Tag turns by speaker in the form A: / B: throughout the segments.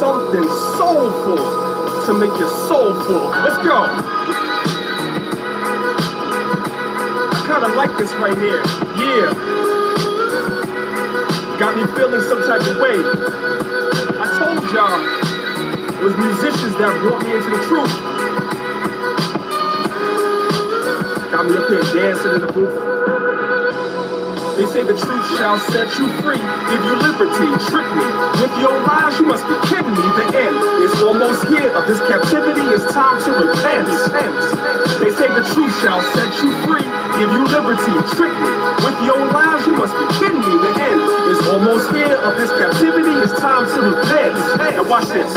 A: something soulful to make your soul full. Let's go. I kind of like this right here. Yeah. Got me feeling some type of way. I told y'all it was musicians that brought me into the truth. Got me up here dancing in the booth. They say the truth shall set you free, give you liberty, trick me. With your lies, you must be kidding me. The end is almost here. Of this captivity, it's time to repent. They say the truth shall set you free, give you liberty, trick me. With your lies, you must be kidding me. The end is almost here. Of this captivity, it's time to repent. Now watch this.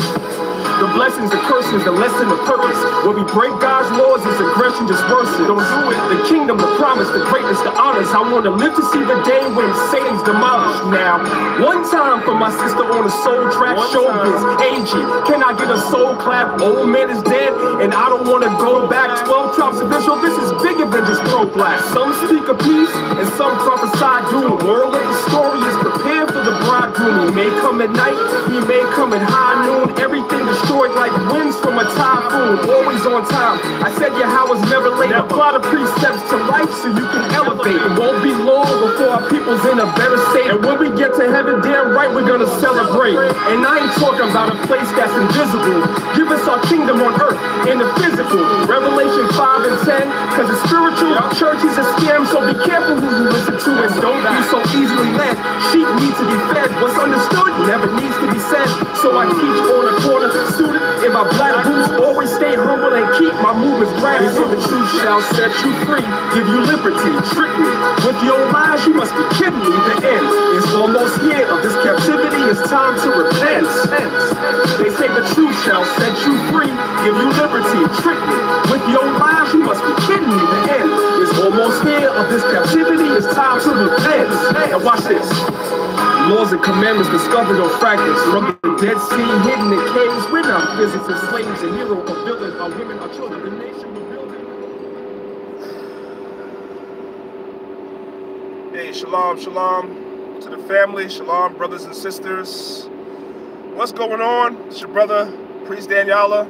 A: The blessings, the curses, the lesson, the purpose. When we break God's laws, it's aggression just worsen. Don't do it. The kingdom, the promise, the greatness, the honors. I want to live to see the day when Satan's demolished. Now, one time for my sister on the soul track, showbiz, aging. Can I get a soul clap? Old man is dead, and I don't want to go back. 12 drops of visual, this is bigger than just pro black. Some speak of peace, and some prophesy doom. Moral of the story is prepare for the bridegroom. He may come at night, he may come at high noon. Everything destroyed like winds from a typhoon, always on time. I said your house never late. Apply the precepts to life so you can elevate. It won't be long before our people's in a better state. And when we get to heaven, damn right we're gonna celebrate. And I ain't talking about a place that's invisible. Give us our kingdom on earth in the physical. Revelation 5 and 10, cause it's spiritual. Church is a scam, so be careful who you listen to and don't be so easily led. Sheep need to be fed. What's understood never needs to be said. So I teach on a corner. In my black boots, always stay humble and keep my movements gradual. So the truth shall set you free, give you liberty, trick me. With your lies, you must be kidding me. The end is almost here. Of this captivity, it's time to repent. They say the truth shall set you free, give you liberty, trick me. With your lies, you must be kidding me. The end is almost here. Of this captivity, it's time to repent. And watch this. Laws and commandments discovered on fragments from the Dead Sea, hidden in caves. We're not physics and slaves, a hero, a villain, our women, our children, the nation we're building.
B: Hey, shalom, shalom to the family, shalom, brothers and sisters. What's going on? It's your brother, Priest Danyaahla,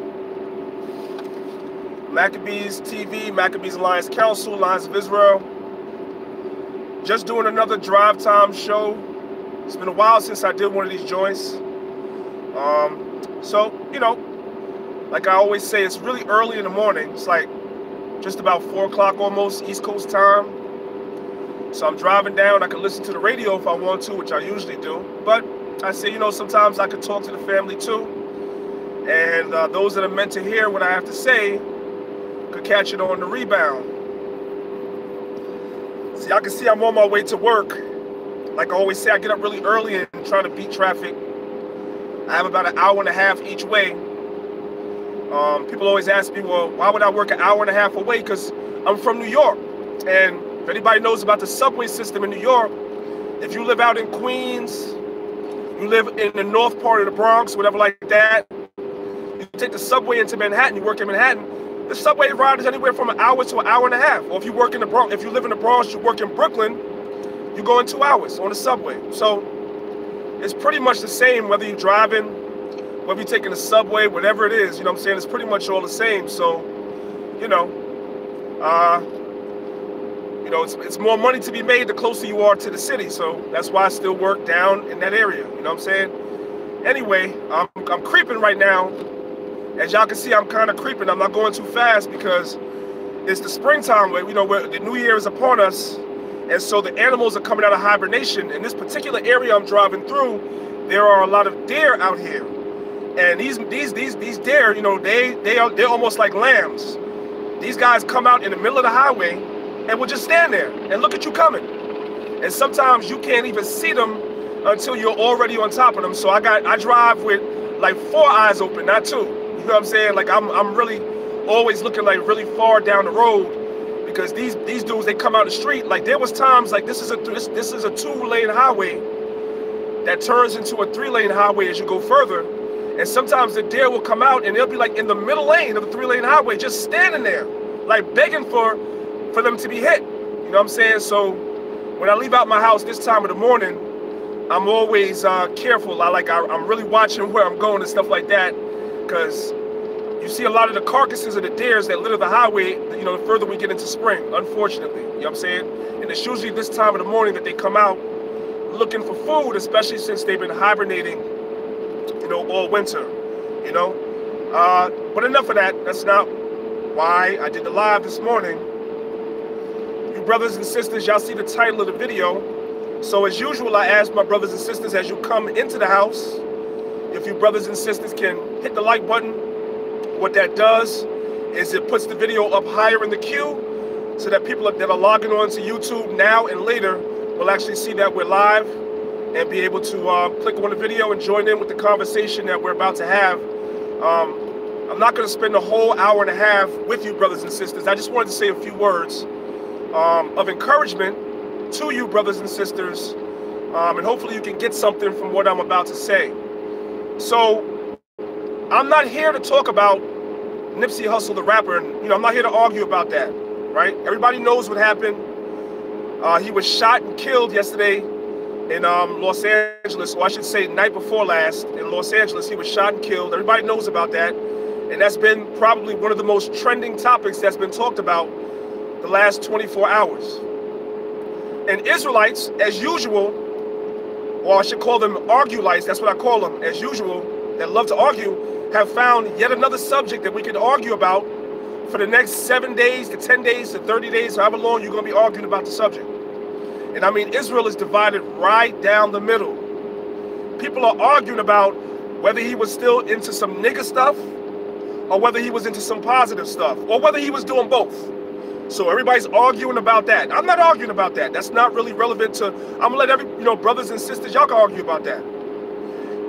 B: Maccabeestv, Maccabees Alliance Council, Alliance of Israel. Just doing another drive time show. It's been a while since I did one of these joints. So, you know, like I always say, it's really early in the morning. It's like just about 4 o'clock almost, East Coast time. So I'm driving down. I can listen to the radio if I want to, which I usually do. But I say, you know, sometimes I could talk to the family too. And those that are meant to hear what I have to say could catch it on the rebound. See, I can see I'm on my way to work. Like I always say, I get up really early and try to beat traffic. I have about an hour and a half each way. People always ask me, well, why would I work an hour and a half away? Because I'm from New York. And if anybody knows about the subway system in New York, if you live out in Queens, you live in the north part of the Bronx, whatever like that, you take the subway into Manhattan, you work in Manhattan, the subway ride is anywhere from an hour to an hour and a half. Or if you work in the Bronx, if you live in the Bronx, you work in Brooklyn, you go in 2 hours on the subway. So it's pretty much the same whether you're driving, whether you're taking the subway, whatever it is, you know what I'm saying? It's pretty much all the same. So, you know, it's more money to be made the closer you are to the city. So that's why I still work down in that area, you know what I'm saying? Anyway, I'm creeping right now. As y'all can see, I'm kind of creeping. I'm not going too fast because it's the springtime where, you know, where the new year is upon us. And so the animals are coming out of hibernation. In this particular area I'm driving through, there are a lot of deer out here. And these deer, you know, they're almost like lambs. These guys come out in the middle of the highway and will just stand there and look at you coming. And sometimes you can't even see them until you're already on top of them. So I drive with like 4 eyes open, not 2. You know what I'm saying? Like I'm really always looking like really far down the road. Because these dudes, they come out the street. Like there was times like this is a 2-lane highway that turns into a 3-lane highway as you go further. And sometimes the deer will come out and they'll be like in the middle lane of the 3-lane highway, just standing there, like begging for them to be hit. You know what I'm saying? So when I leave out my house this time of the morning, I'm always careful. I'm really watching where I'm going and stuff like that, because you see a lot of the carcasses of the deers that litter the highway, you know, the further we get into spring, unfortunately. You know what I'm saying? And it's usually this time of the morning that they come out looking for food, especially since they've been hibernating, you know, all winter, you know. But enough of that. That's not why I did the live this morning. You brothers and sisters, y'all see the title of the video. So as usual, I ask my brothers and sisters as you come into the house, if you brothers and sisters can hit the like button. What that does is it puts the video up higher in the queue so that people that are logging on to YouTube now and later will actually see that we're live and be able to click on the video and join in with the conversation that we're about to have. I'm not going to spend a whole hour and a half with you, brothers and sisters. I just wanted to say a few words of encouragement to you, brothers and sisters, and hopefully you can get something from what I'm about to say. So I'm not here to talk about Nipsey Hussle, the rapper, and you know, I'm not here to argue about that, right? Everybody knows what happened. He was shot and killed yesterday in Los Angeles, or I should say night before last in Los Angeles. He was shot and killed. Everybody knows about that, and that's been probably one of the most trending topics that's been talked about the last 24 hours. And Israelites, as usual, or I should call them arguelites, that's what I call them, as usual, that love to argue, have found yet another subject that we can argue about for the next 7 days to 10 days to 30 days, however long you're going to be arguing about the subject. And I mean, Israel is divided right down the middle. People are arguing about whether he was still into some nigger stuff or whether he was into some positive stuff or whether he was doing both. So everybody's arguing about that. I'm not arguing about that. That's not really relevant to, I'm going to let brothers and sisters, y'all can argue about that.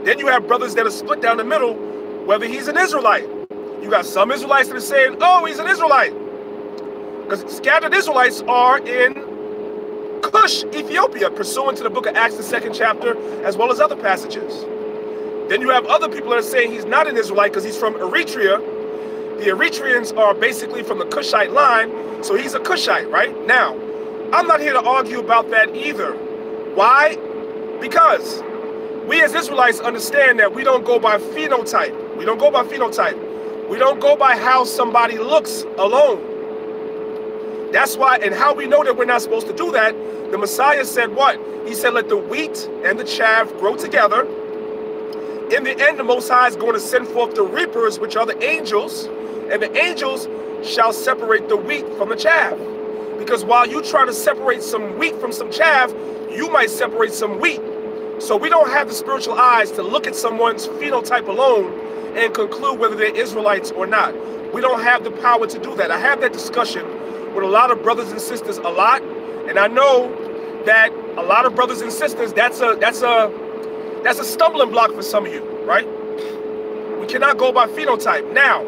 B: Then you have brothers that are split down the middle, whether he's an Israelite. You got some Israelites that are saying, oh, he's an Israelite. Because scattered Israelites are in Cush, Ethiopia, pursuant to the book of Acts, the 2nd chapter, as well as other passages. Then you have other people that are saying he's not an Israelite because he's from Eritrea. The Eritreans are basically from the Cushite line, so he's a Cushite, right? Now, I'm not here to argue about that either. Why? Because we as Israelites understand that we don't go by phenotype. We don't go by phenotype. We don't go by how somebody looks alone. That's why, and how we know that we're not supposed to do that, the Messiah said what? He said, let the wheat and the chaff grow together. In the end, the Most High is going to send forth the reapers, which are the angels, and the angels shall separate the wheat from the chaff. Because while you try to separate some wheat from some chaff, you might separate some wheat. So we don't have the spiritual eyes to look at someone's phenotype alone and conclude whether they're Israelites or not. We don't have the power to do that. I have that discussion with a lot of brothers and sisters a lot, and I know that a lot of brothers and sisters, that's a stumbling block for some of you, right? We cannot go by phenotype. Now,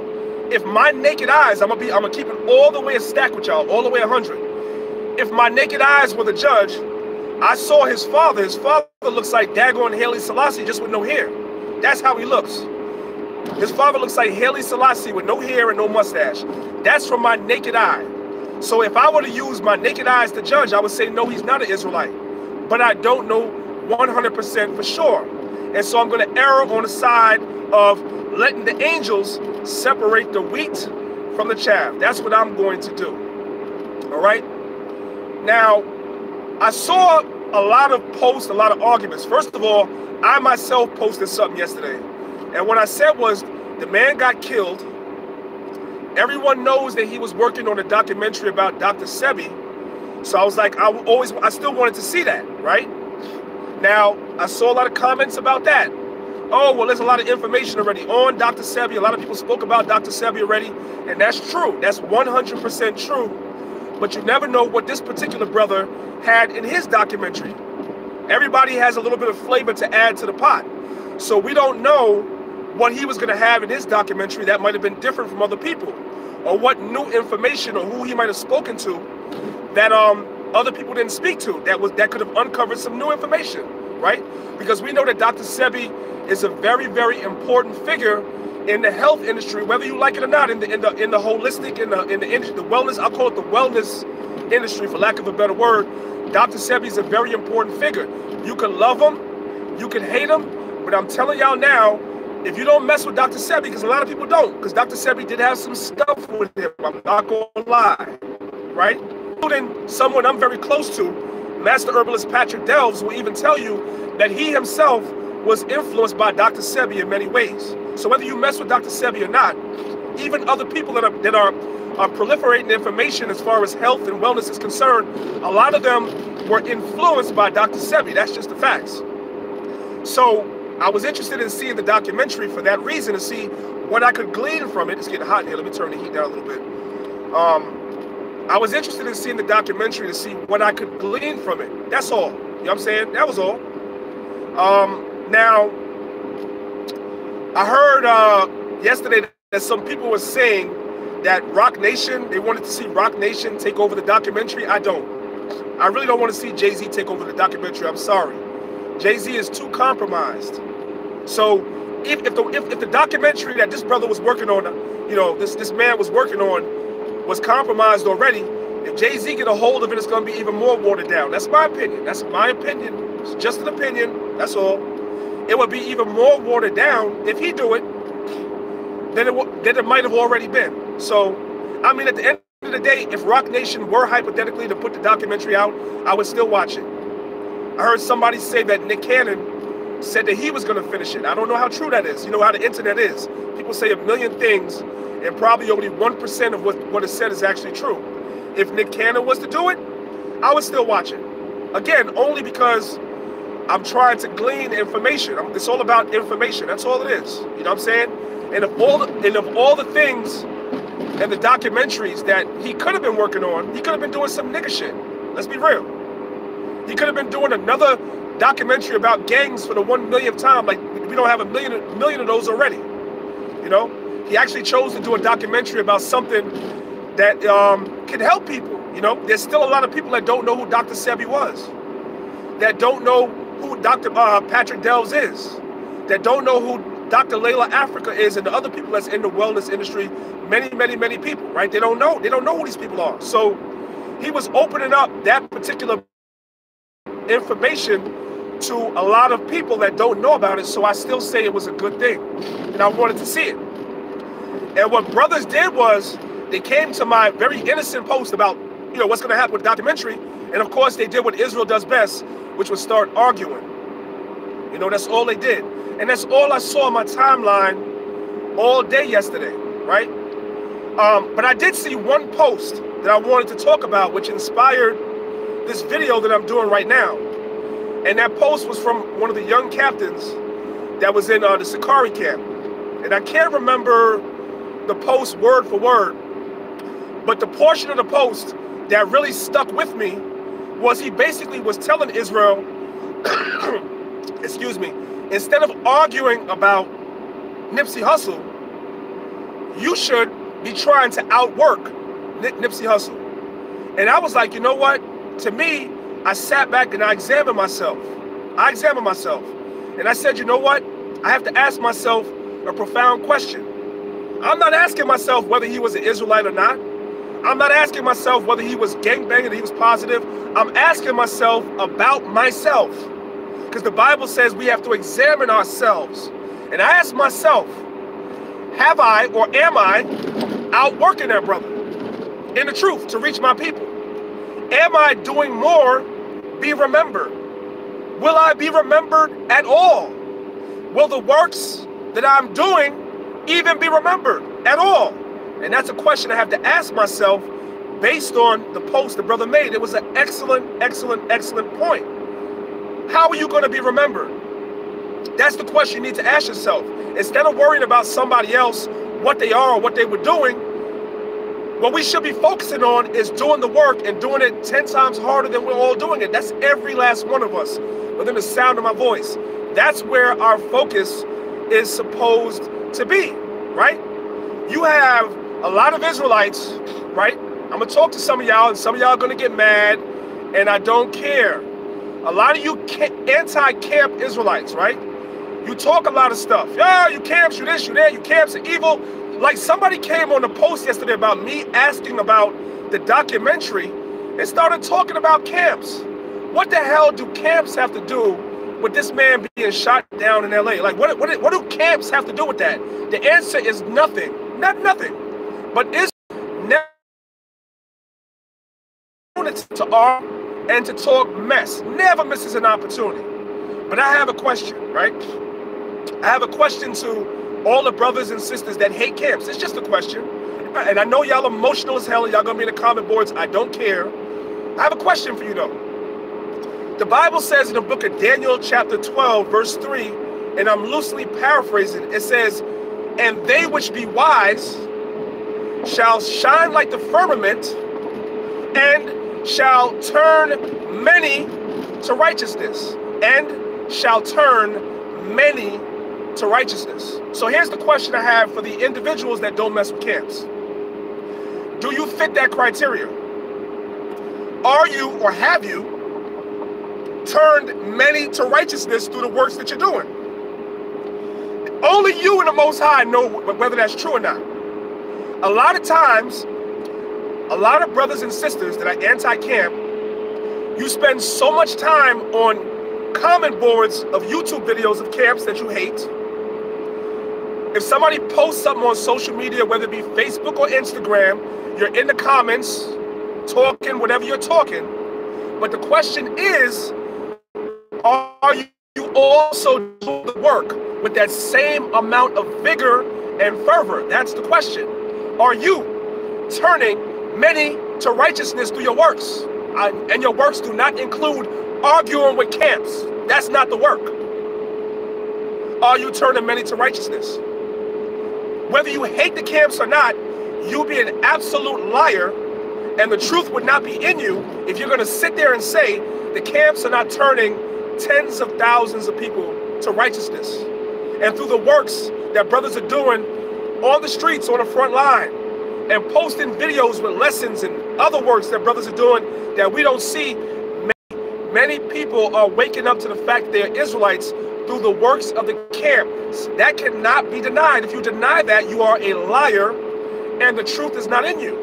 B: if my naked eyes, I'm gonna keep it all the way a stack with y'all, all the way 100. If my naked eyes were the judge, I saw his father. His father looks like daggone Haile Selassie, just with no hair. That's how he looks. His father looks like Haile Selassie with no hair and no mustache. That's from my naked eye. So if I were to use my naked eyes to judge, I would say, no, he's not an Israelite. But I don't know 100% for sure. And so I'm going to err on the side of letting the angels separate the wheat from the chaff. That's what I'm going to do. All right? Now, I saw a lot of posts, a lot of arguments. First of all, I myself posted something yesterday. And what I said was, the man got killed. Everyone knows that he was working on a documentary about Dr. Sebi. So I was like, I still wanted to see that, right? Now, I saw a lot of comments about that. Oh, well, there's a lot of information already on Dr. Sebi. A lot of people spoke about Dr. Sebi already. And that's true. That's 100% true. But you never know what this particular brother had in his documentary. Everybody has a little bit of flavor to add to the pot. So we don't know what he was going to have in his documentary that might have been different from other people, or what new information or who he might have spoken to that other people didn't speak to, that could have uncovered some new information, right? Because we know that Dr. Sebi is a very, very important figure in the health industry, whether you like it or not, in the holistic, in the industry, the wellness. I'll call it the wellness industry, for lack of a better word. Dr. Sebi is a very important figure. You can love him, You can hate him, but I'm telling y'all now, if you don't mess with Dr. Sebi, because a lot of people don't, because Dr. Sebi did have some stuff with him, I'm not going to lie, right? Including someone I'm very close to, Master Herbalist Patrick Delves, will even tell you that he himself was influenced by Dr. Sebi in many ways. So whether you mess with Dr. Sebi or not, even other people that are proliferating information as far as health and wellness is concerned, a lot of them were influenced by Dr. Sebi. That's just the facts. So I was interested in seeing the documentary for that reason, to see what I could glean from it. It's getting hot in here. Let me turn the heat down a little bit. I was interested in seeing the documentary to see what I could glean from it. That's all. You know what I'm saying? That was all. Now, I heard yesterday that some people were saying that Rock Nation, they wanted to see Rock Nation take over the documentary. I don't. I really don't want to see Jay-Z take over the documentary. I'm sorry. Jay-Z is too compromised. So if the documentary that this brother was working on, you know, this man was working on, was compromised already, if Jay-Z get a hold of it, it's going to be even more watered down. That's my opinion. That's my opinion. It's just an opinion. That's all. It would be even more watered down if he do it than it might have already been. So, I mean, at the end of the day, if Rock Nation were hypothetically to put the documentary out, I would still watch it. I heard somebody say that Nick Cannon said that he was going to finish it. I don't know how true that is. You know how the internet is. People say a million things, and probably only 1% of what is said is actually true. If Nick Cannon was to do it, I would still watch it. Again, only because I'm trying to glean information. It's all about information. That's all it is. You know what I'm saying? And of all the things and the documentaries that he could have been working on, he could have been doing some nigga shit. Let's be real. He could have been doing another documentary about gangs for the 1 millionth time. Like, we don't have a million of those already. You know? He actually chose to do a documentary about something that can help people. You know? There's still a lot of people that don't know who Dr. Sebi was. That don't know who Dr. Patrick Delves is. That don't know who Dr. Layla Africa is, and the other people that's in the wellness industry. Many people, right? They don't know. They don't know who these people are. So he was opening up that particular information to a lot of people that don't know about it. So I still say it was a good thing, and I wanted to see it. And what brothers did was they came to my very innocent post about, you know, what's going to happen with the documentary, and of course they did what Israel does best, which was start arguing. You know, that's all they did, and that's all I saw on my timeline all day yesterday, right? But I did see one post that I wanted to talk about, which inspired this video that I'm doing right now. And that post was from one of the young captains that was in the Sakari camp. And I can't remember the post word for word, but the portion of the post that really stuck with me was he basically was telling Israel, excuse me, instead of arguing about Nipsey Hussle, you should be trying to outwork Nipsey Hussle. And I was like, you know what? To me, I sat back and I examined myself. And I said, you know what? I have to ask myself a profound question. I'm not asking myself whether he was an Israelite or not. I'm not asking myself whether he was gangbanging or he was positive. I'm asking myself about myself. Because the Bible says we have to examine ourselves. And I asked myself, have I or am I outworking that brother in the truth to reach my people? Am I doing more? Be remembered. Will I be remembered at all? Will the works that I'm doing even be remembered at all? And that's a question I have to ask myself based on the post the brother made. It was an excellent point. How are you going to be remembered? That's the question you need to ask yourself. Instead of worrying about somebody else, what they are or what they were doing, what we should be focusing on is doing the work and doing it 10 times harder than we're all doing it. That's every last one of us within the sound of my voice. That's where our focus is supposed to be, right? You have a lot of Israelites, right? I'm going to talk to some of y'all, and some of y'all are going to get mad, and I don't care. A lot of you anti-camp Israelites, right? You talk a lot of stuff. Yeah, you camps, you this, you that, you camps are evil. Like somebody came on the post yesterday about me asking about the documentary and started talking about camps. What the hell do camps have to do with this man being shot down in LA? Like, what do camps have to do with that? The answer is nothing. Nothing. But is never to argue and to talk mess. Never misses an opportunity. But I have a question, right? I have a question to all the brothers and sisters that hate camps. It's just a question. And I know y'all emotional as hell and y'all gonna be in the comment boards. I don't care. I have a question for you though. The Bible says in the book of Daniel chapter 12 verse 3, and I'm loosely paraphrasing, it says, and they which be wise shall shine like the firmament and shall turn many to righteousness. And shall turn many to righteousness. So here's the question I have for the individuals that don't mess with camps. Do you fit that criteria? Are you or have you turned many to righteousness through the works that you're doing? Only you and the Most High know whether that's true or not. A lot of times, a lot of brothers and sisters that are anti-camp, you spend so much time on comment boards of YouTube videos of camps that you hate. If somebody posts something on social media, whether it be Facebook or Instagram, you're in the comments talking whatever you're talking. But the question is, are you also doing the work with that same amount of vigor and fervor? That's the question. Are you turning many to righteousness through your works? And your works do not include arguing with camps. That's not the work. Are you turning many to righteousness? Whether you hate the camps or not, you'll be an absolute liar, and the truth would not be in you if you're going to sit there and say the camps are not turning tens of thousands of people to righteousness. And through the works that brothers are doing on the streets, on the front line, and posting videos with lessons and other works that brothers are doing that we don't see, many people are waking up to the fact that they're Israelites through the works of the camps. That cannot be denied. If you deny that, you are a liar and the truth is not in you.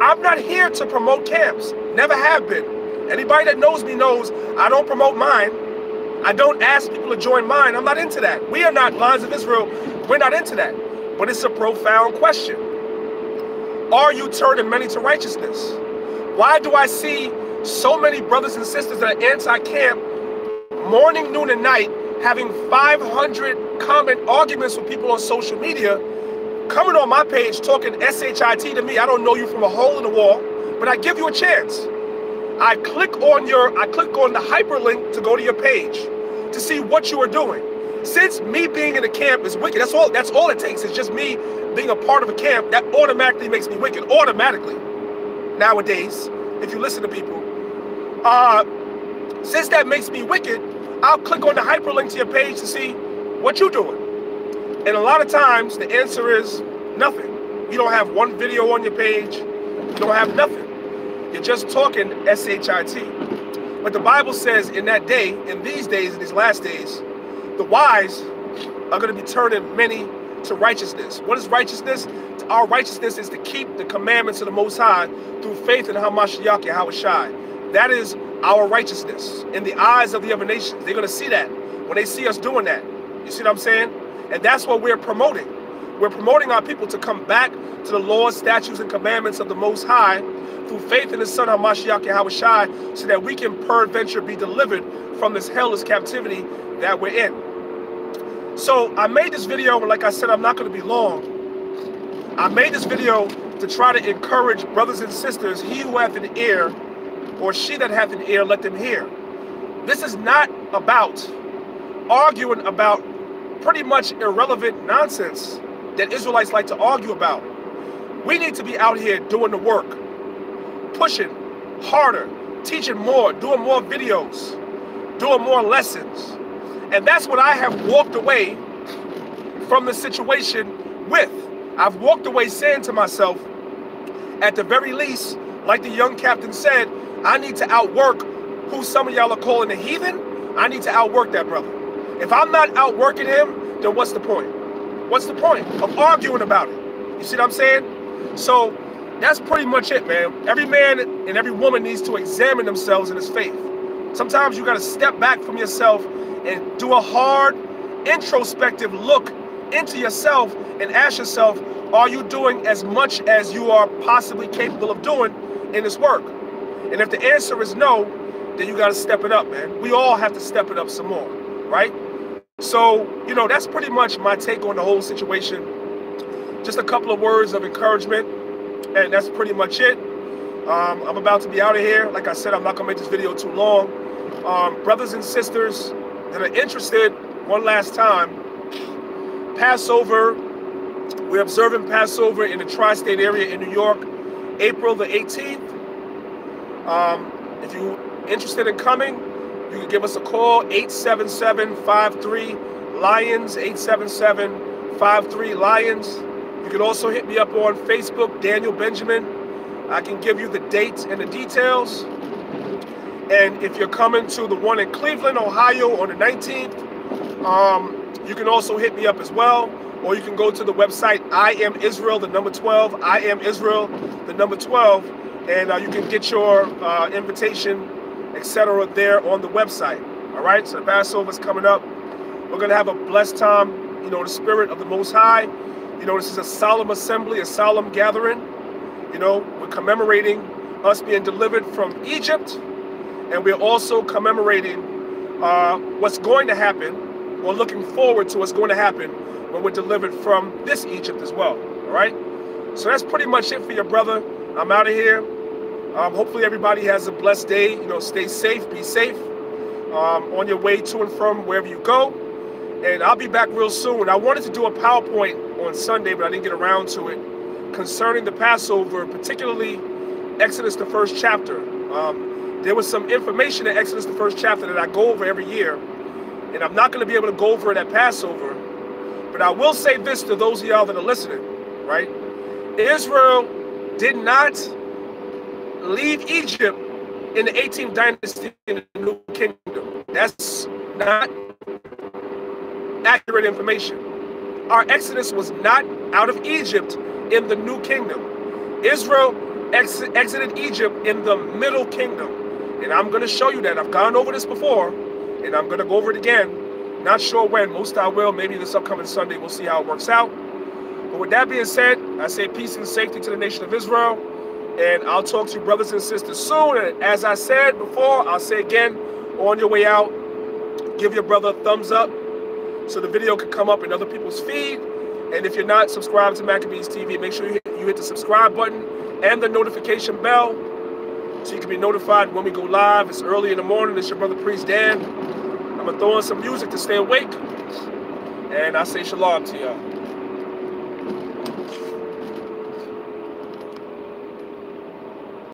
B: I'm not here to promote camps. Never have been. Anybody that knows me knows I don't promote mine. I don't ask people to join mine. I'm not into that. We are not Lions of Israel. We're not into that. But it's a profound question. Are you turning many to righteousness? Why do I see so many brothers and sisters that are anti-camp morning, noon, and night having 500 comment arguments with people on social media, coming on my page talking shit to me? I don't know you from a hole in the wall, but I give you a chance. I click on the hyperlink to go to your page to see what you are doing. Since me being in a camp is wicked, that's all it takes. It's just me being a part of a camp that automatically makes me wicked. Automatically. Nowadays, if you listen to people. Since that makes me wicked, I'll click on the hyperlink to your page to see what you're doing. And a lot of times the answer is nothing. You don't have one video on your page. You don't have nothing. You're just talking shit. But the Bible says in that day, in these days, in these last days, the wise are going to be turning many to righteousness. What is righteousness? Our righteousness is to keep the commandments of the Most High through faith in Hamashiach Yahushai. That is our righteousness in the eyes of the other nations. They're going to see that when they see us doing that. You see what I'm saying? And that's what we're promoting. We're promoting our people to come back to the laws, statutes, and commandments of the Most High through faith in His Son Hamashiach Yahushai, so that we can peradventure be delivered from this hellish captivity that we're in. So I made this video, and like I said, I'm not going to be long. I made this video to try to encourage brothers and sisters, he who hath an ear, or she that hath an ear, let them hear. This is not about arguing about pretty much irrelevant nonsense that Israelites like to argue about. We need to be out here doing the work, pushing harder, teaching more, doing more videos, doing more lessons. And that's what I have walked away from the situation with. I've walked away saying to myself, at the very least, like the young captain said, I need to outwork who some of y'all are calling a heathen. I need to outwork that brother. If I'm not outworking him, then what's the point? What's the point of arguing about it? You see what I'm saying? So that's pretty much it, man. Every man and every woman needs to examine themselves in his faith. Sometimes you got to step back from yourself and do a hard introspective look into yourself and ask yourself, are you doing as much as you are possibly capable of doing in this work? And if the answer is no, then you got to step it up, man. We all have to step it up some more, right? So, you know, that's pretty much my take on the whole situation. Just a couple of words of encouragement, and that's pretty much it. I'm about to be out of here. Like I said, I'm not going to make this video too long. Brothers and sisters that are interested, one last time, Passover, we're observing Passover in the tri-state area in New York, April the 18th. If you're interested in coming, you can give us a call, 877-53-LIONS, 877-53-LIONS. You can also hit me up on Facebook, Daniel Benjamin. I can give you the dates and the details. And if you're coming to the one in Cleveland, Ohio on the 19th, you can also hit me up as well. Or you can go to the website, I am Israel, the number 12, I am Israel, the number 12, and you can get your invitation, etc. there on the website. All right, so the Passover is coming up. We're going to have a blessed time, you know, the Spirit of the Most High. You know, this is a solemn assembly, a solemn gathering. You know, we're commemorating us being delivered from Egypt, and we're also commemorating what's going to happen, or looking forward to what's going to happen when we're delivered from this Egypt as well. All right, so that's pretty much it for your brother. I'm out of here. Hopefully everybody has a blessed day. You know, stay safe, be safe on your way to and from wherever you go. And I'll be back real soon. I wanted to do a PowerPoint on Sunday, but I didn't get around to it, concerning the Passover, particularly Exodus, the first chapter. There was some information in Exodus, the first chapter, that I go over every year, and I'm not going to be able to go over it at Passover. But I will say this to those of y'all that are listening, right? Israel did not leave Egypt in the 18th dynasty in the New Kingdom. That's not accurate information. Our Exodus was not out of Egypt in the New Kingdom. Israel exited Egypt in the Middle Kingdom. And I'm going to show you that. I've gone over this before, and I'm going to go over it again. Not sure when. Most I will. Maybe this upcoming Sunday. We'll see how it works out. But with that being said, I say peace and safety to the nation of Israel. And I'll talk to you brothers and sisters soon. And as I said before, I'll say again, on your way out, give your brother a thumbs up so the video can come up in other people's feed. And if you're not subscribed to Maccabeestv, make sure you hit the subscribe button and the notification bell so you can be notified when we go live. It's early in the morning. It's your brother Priest Dan. I'm going to throw in some music to stay awake. And I say shalom to y'all.